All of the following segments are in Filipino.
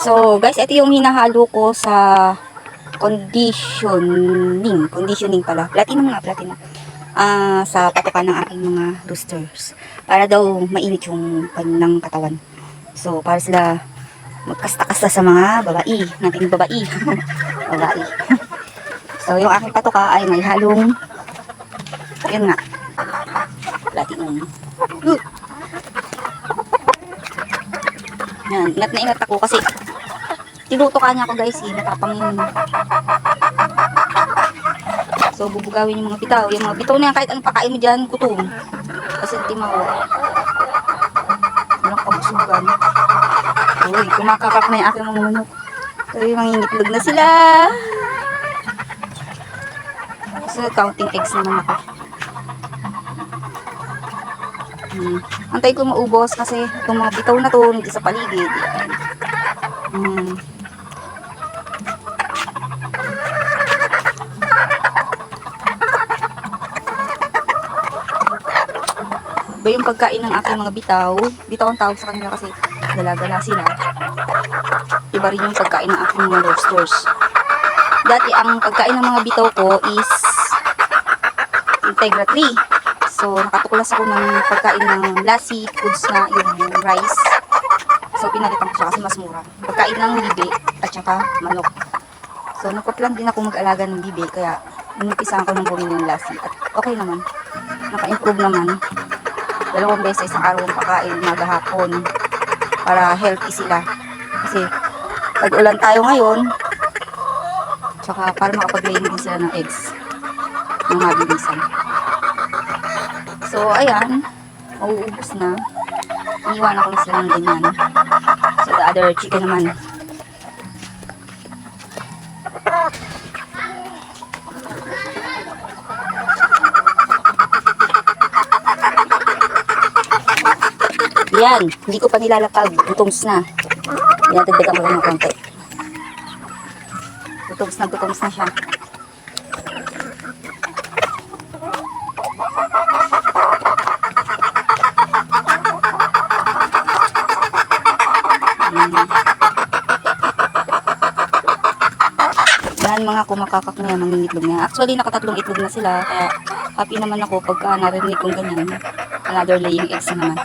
So, guys, ito yung hinahalo ko sa conditioning pala. Platinum. Sa patukan ng aking mga roosters. Para daw mainit yung ng katawan. So, para sila magkasta-kasta sa mga babae. Nating babae. Babae. So, yung aking patuka ay may halong yun nga. Platinum. Yan. Ingat na ingat ako kasi tinutukan niya ako guys. Natapangin. So, bubugawin yung mga bitaw. Yung mga bitaw na yan, kahit anong pakain mo dyan, gutom. Kasi timaw. Walang kabusugan. Uy, kumakakak na yung aking mga manok. Uy, mangingitlog na sila. So, counting eggs naman ako. Antay ko maubos kasi itong mga bitaw na to, hindi sa paligid. Iba yung pagkain ng aking mga bitaw. Bitaw ang tawag sa kanila kasi gala-gala sila. Iba rin yung pagkain ng aking mga roosters. Dati ang pagkain ng mga bitaw ko is Integra 3. So, nakatuklas ako ng pagkain ng Lassie Foods na yung rice. So, pinalitan ko siya kasi mas mura. Pagkain ng bibi at saka manok. So, nagpa-plan din ako mag-alaga ng bibi. Kaya, inumpisahan ko ng bumili ng Lassie. At okay naman. Naka-improve naman. 2 beses isang araw ang pakain, maghapon. Para healthy sila. Kasi, pag-ulan tayo ngayon, tsaka para makapag-laying din sila ng eggs. Ng mabilisan. So, ayan. Mauubos na. Iniwanan ko na sila ng ganyan. So, the other chicken naman. Yan. Hindi ko pa nilalapag. Gutoms na. Yan, dagdagan ko lang ng konti. Gutoms na siya. Yan mga kumakakak na yan, mangingitlog niya. Actually, nakatatlong itlog na sila. Kaya happy naman ako pagka narinig kong ganyan. Another laying eggs na naman.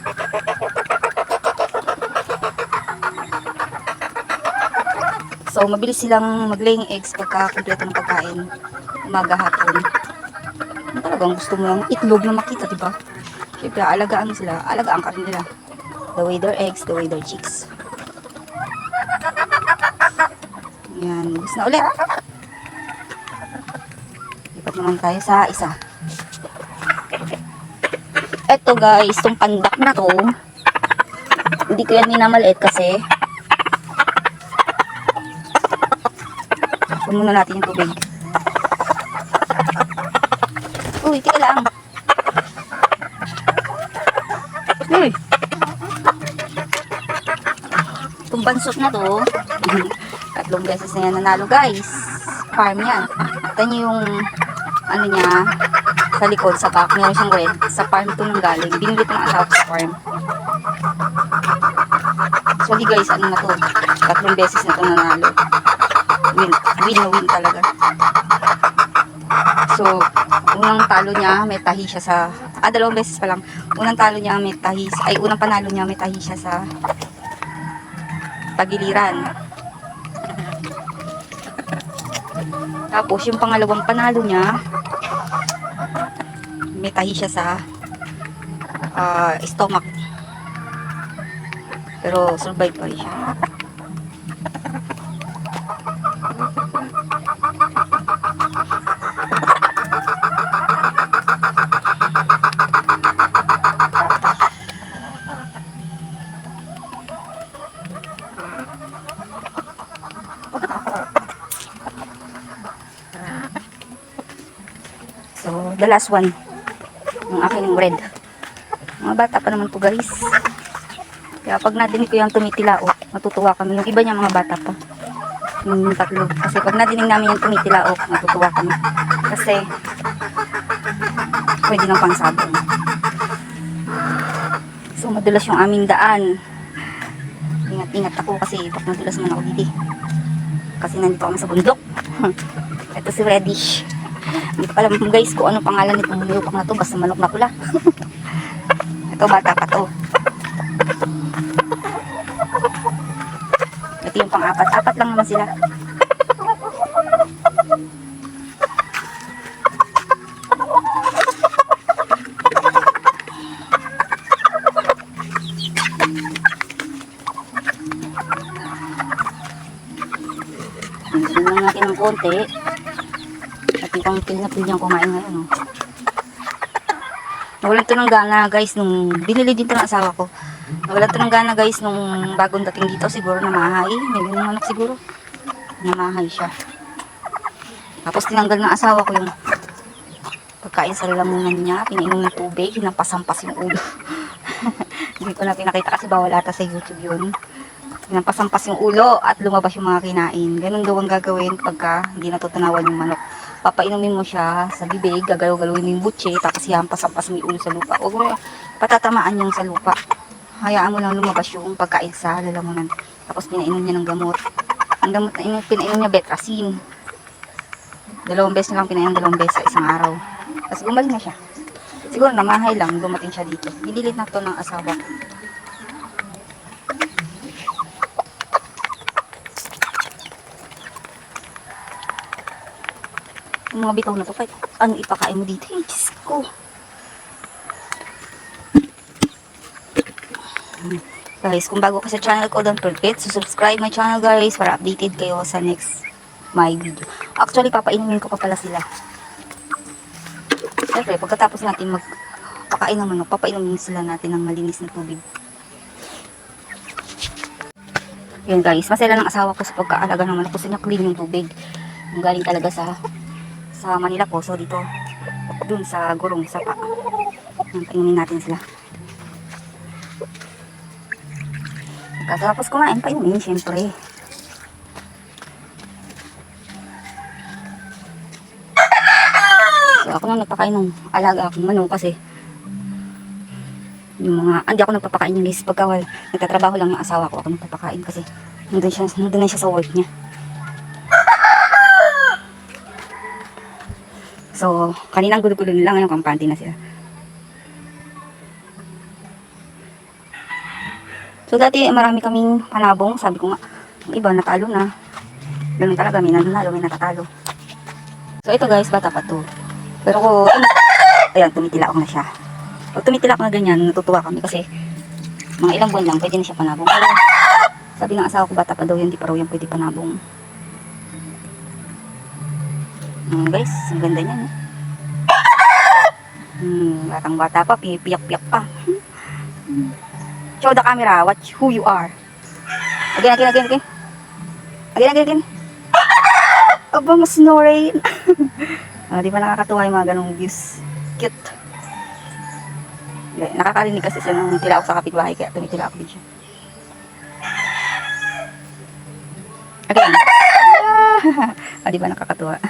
So, mabilis silang mag-laying eggs pagka kompleto ng pagkain. Umaga, hapon. Talagang gusto mo lang itlog na makita, diba? Siyempre, alagaan mo sila. Alagaan ka rin nila. The way their eggs, the way their chicks. Yan, gusto na ulit. Lipat naman tayo sa isa. Eto guys, itong pandak na to, hindi ko yan minamaliit kasi muna natin yung tubig. Uy, tika lang. Uy. Itong bansot na to, 3 beses na yan nanalo guys. Farm yan. Ito nyo yung ano niya sa likod, sa back. Meron siyang red. Sa farm ito nang galing. Binili ito ng asawa sa farm. So guys, ano na to? 3 beses na ito nanalo. Win na win talaga. So, unang talo niya, may tahi siya sa 2 beses pa lang. Unang talo niya, may tahi, unang panalo niya, may tahi siya sa tagiliran. Tapos, yung pangalawang panalo niya, may tahi siya sa stomach. Pero, survive pa rin siya. So, the last one. Ang aking red. Mga bata pa naman to guys. Kaya pag nadinig ko yung tumitilao, matutuwa kami. Yung iba niya mga bata pa. Yung 3. Kasi pag nadinig namin yung tumitilao, matutuwa kami. Kasi, pwede lang pang sabon. So, madulas yung aming daan. ingat ako kasi pag nadulas man ako dito. Kasi nandito kami sa bundok. Ito si Reddish. Hindi ko alam guys kung ano pangalan nitong lupang na to. Basta manok na pula. Ito bata pa to. Ito yung pang-apat. Apat lang naman sila. Sundan natin ng konti. At yung pil niyang kumain ngayon. Oh. Nawalan to ng gana guys nung binili dito ng asawa ko. Nawalan to ng gana guys nung bagong dating dito. Siguro namahay. May ganung anak siguro. Namahay siya. Tapos tinanggal ng asawa ko yung pagkain sa lalamunan niya. Pinainom ng tubig. Hinampasampas yung ulo. Hindi ko na pinakita kasi bawal ata sa YouTube yun. Hinampasampas yung ulo at lumabas yung mga kinain. Ganun daw ang gagawin pagka hindi natutunawan yung manok. Papainumin mo siya sa bibig, gagalaw-galawin mo yung butche, tapos hihampas-hampas mo yung ulo sa lupa. Huwag mo patatamaan yung sa lupa. Hayaan mo lang lumabas yung pagkain sa lalamunan. Tapos pinainom niya ng gamot. Ang gamot na pinainom niya Betracin. 2 beses na lang pinainom, 2 beses sa isang araw. Tapos gumaling na siya. Siguro namahay lang, dumating siya dito. Binilit na to ng asawa. Yung mga bitaw na to, kahit ano ipakain mo dito, Diyos ko. Guys, kung bago ka sa channel ko, don't forget to subscribe my channel guys para updated kayo sa next my video. Actually, papainumin ko pa pala sila. Siyempre, pagkatapos natin magpakain ng manok, papainumin sila natin ng malinis na tubig. Yun guys, masaya ng asawa ko sa pagkaalaga ng manok kasi na-clean yung tubig. Yung galing talaga sa Manila po, so dito dun sa gurong sapa. Painumin natin sila. Tapos kumain, painumin syempre. So ako na nagpakain ng alaga akong manok kasi yung mga, hindi ako nagpapakain yung guys pagka nagtatrabaho lang yung asawa ko, ako nagpapakain kasi nandun na siya sa work niya. So, kaninang gulo-gulo nila, ngayon kampante na sila. So, dati marami kaming panabong. Sabi ko nga, yung iba natalo na. Ganun talaga, may nanalo, may natatalo. So, ito guys, bata pa to. Pero kung, ayan, tumitila na siya. Pag tumitila na ganyan, natutuwa kami kasi mga ilang buwan lang, pwede na siya panabong. Pero, sabi ng asawa ko, bata pa daw yan, di pa raw yan pwede panabong. Guys, ang ganda niya, no? Batang bata pa, piyak-piyak pa. Show the camera, watch who you are. Again. Again. Aba, mas snoring. Di ba nakakatuwa yung mga ganong views? Cute. Nakakarinig kasi siya nung tila ako sa kapitbahay, kaya tumitila ako din siya. Again. Di ba nakakatuwa?